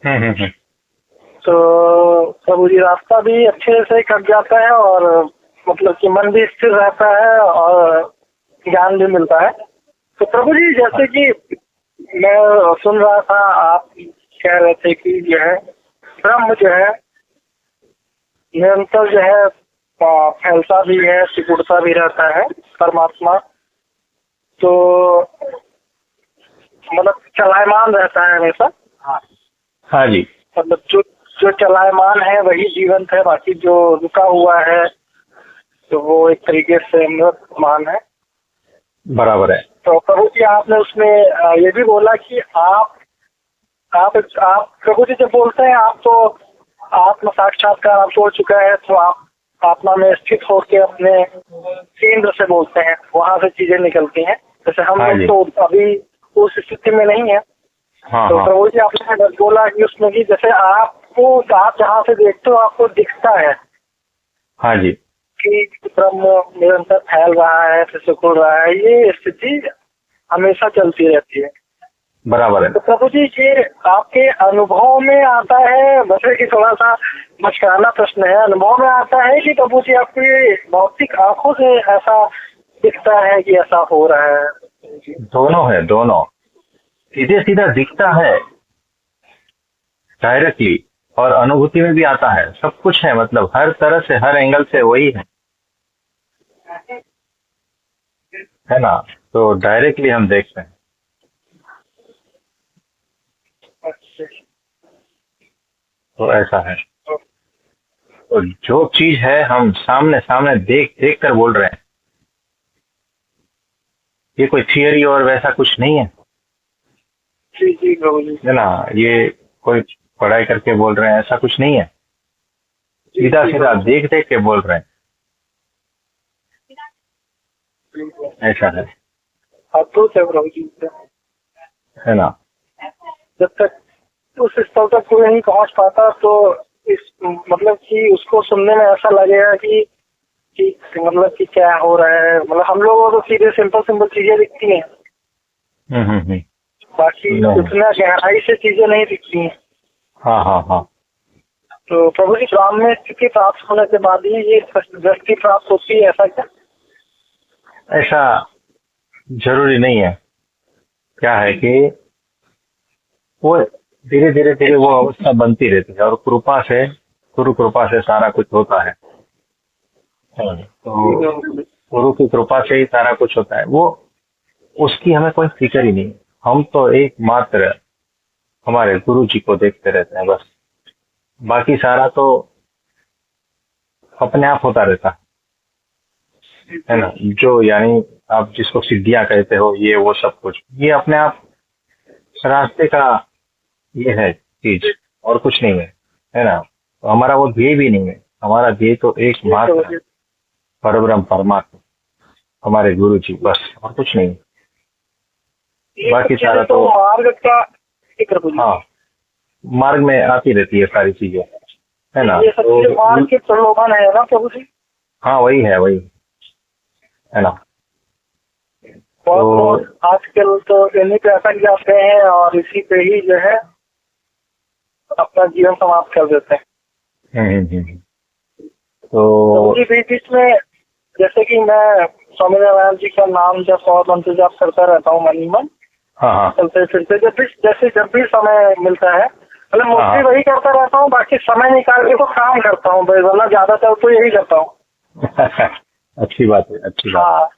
हम्म। तो प्रभु जी रास्ता भी अच्छे से कट जाता है और मतलब कि मन भी स्थिर रहता है और ज्ञान भी मिलता है। तो प्रभु जी जैसे कि मैं सुन रहा था, आप कह रहे थे कि जो है ब्रह्म जो है निरंतर जो है फैलता भी है, सिकुड़ता भी रहता है परमात्मा। तो मतलब चलायमान रहता है हमेशा। हाँ जी। मतलब जो जो चलायमान है वही जीवंत है, बाकी जो रुका हुआ है तो वो एक तरीके से मृतमान है। बराबर है। तो प्रभु जी आपने उसमें ये भी बोला कि आप प्रभु जी जब बोलते हैं आप तो आत्म साक्षात्कार आप हो चुका है, तो आप आत्मा में स्थित होकर अपने केंद्र से बोलते हैं, वहां से चीजें निकलती हैं। जैसे हम लोग तो अभी उस स्थिति में नहीं है। तो प्रभु जी आपने बोला कि उसमें कि जैसे आप जहाँ से देखते हो आपको दिखता है। हाँ जी। कि ब्रह्म निरंतर फैल रहा है, फिर सिकुड़ रहा है, ये स्थिति हमेशा चलती रहती है। बराबर है। तो प्रभु जी ये आपके अनुभव में आता है, वैसे कि थोड़ा सा मशकाना प्रश्न है, अनुभव में आता है कि प्रभु जी आपको ये भौतिक आंखों से ऐसा दिखता है कि ऐसा हो रहा है? दोनों है, दोनों सीधे सीधा दिखता है डायरेक्टली, और अनुभूति में भी आता है, सब कुछ है। मतलब हर तरह से, हर एंगल से वही है ना। तो डायरेक्टली हम देखते हैं। तो ऐसा है। तो जो चीज है हम सामने सामने देख देख कर बोल रहे हैं। ये कोई थियरी और वैसा कुछ नहीं है। जी जी प्रभु जी। है ना, ये कोई पढ़ाई करके बोल रहे हैं ऐसा कुछ नहीं है। सीधा सीधा देख देख के बोल रहे हैं। ऐसा है। अद्भुत है प्रभु जी। है ना। जब तक उस स्तर तक कोई नहीं पहुंच पाता तो इस मतलब कि उसको सुनने में ऐसा लगेगा कि मतलब कि क्या हो रहा है। मतलब हम लोगों को तो सीधे सिंपल चीजें दिखती हैं। बाकी उतना गहराई से चीजें नहीं दिखती हैं। हाँ। तो प्रभु जी ब्रह्म में स्थिति प्राप्त होने के बाद ही ये दृष्टि प्राप्त होती है, ऐसा क्या? ऐसा जरूरी नहीं है। क्या है कि वो धीरे धीरे वो अवस्था बनती रहती है, और कृपा से, गुरु कृपा से सारा कुछ होता है। तो गुरु की कृपा से ही सारा कुछ होता है। वो उसकी हमें कोई फिक्र ही नहीं। हम तो एकमात्र हमारे गुरु जी को देखते रहते हैं बस। बाकी सारा तो अपने आप होता रहता है ना। जो यानी आप जिसको सिद्धियां कहते हो, ये वो सब कुछ, ये अपने आप रास्ते का ये है चीज, और कुछ नहीं है ना। तो हमारा वो ध्येय भी नहीं है। हमारा ध्येय तो एकमात्र परब्रह्म परमात्मा, हमारे गुरु जी, बस, और कुछ नहीं। बाकी सारा तो मार्ग का। हाँ, मार्ग में आती रहती है सारी चीजें, है ना। ये सब चीजें मार्ग के प्रलोभन है ना प्रभु जी। हाँ वही है ना। तो आजकल तो इन्हीं पे अटक जाते हैं और इसी पे ही जो है अपना जीवन समाप्त कर देते हैं। तो बीच में जैसे कि मैं स्वामी नारायण जी का नाम जब और मंत्र जाप करता रहता हूँ मन ही मन, चलते फिरते, जब भी समय मिलता है, मतलब मोस्टली वही करता रहता हूँ। बाकी समय निकाल के तो काम करता हूँ, वरना ज्यादातर तो यही करता हूँ। अच्छी बात है, अच्छी बात। हाँ,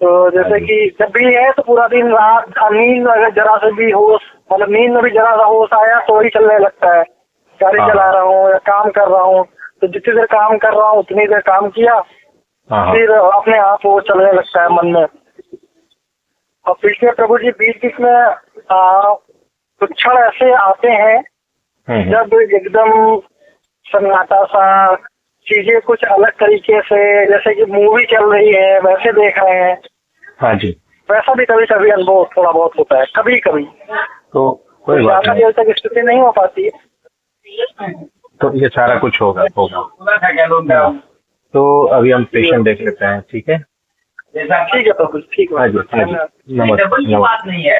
तो जैसे कि जब भी है तो पूरा दिन रात नींद अगर जरा से भी होश, मतलब नींद में भी जरा सा होश आया तो ही चलने लगता है। गाड़ी चला रहा हूँ या काम कर रहा हूँ, तो जितनी देर काम कर रहा हूँ उतनी देर काम किया, फिर अपने आप वो चलने लगता है मन में। और पिछले प्रभु जी बीच में कुछ क्षण ऐसे आते हैं जब एकदम सन्नाटा सा, चीजें कुछ अलग तरीके से, जैसे कि मूवी चल रही है वैसे देख रहे हैं। हाँ जी। वैसा भी कभी कभी अनुभव थोड़ा बहुत होता है, कभी कभी। तो कोई ज्यादा देर तक स्थिति नहीं हो पाती है। तो ये सारा कुछ होगा। तो अभी हम पेशेंट देख लेते हैं, ठीक है? ठीक है प्रभु, ठीक है। हाँ जी, नमस्ते।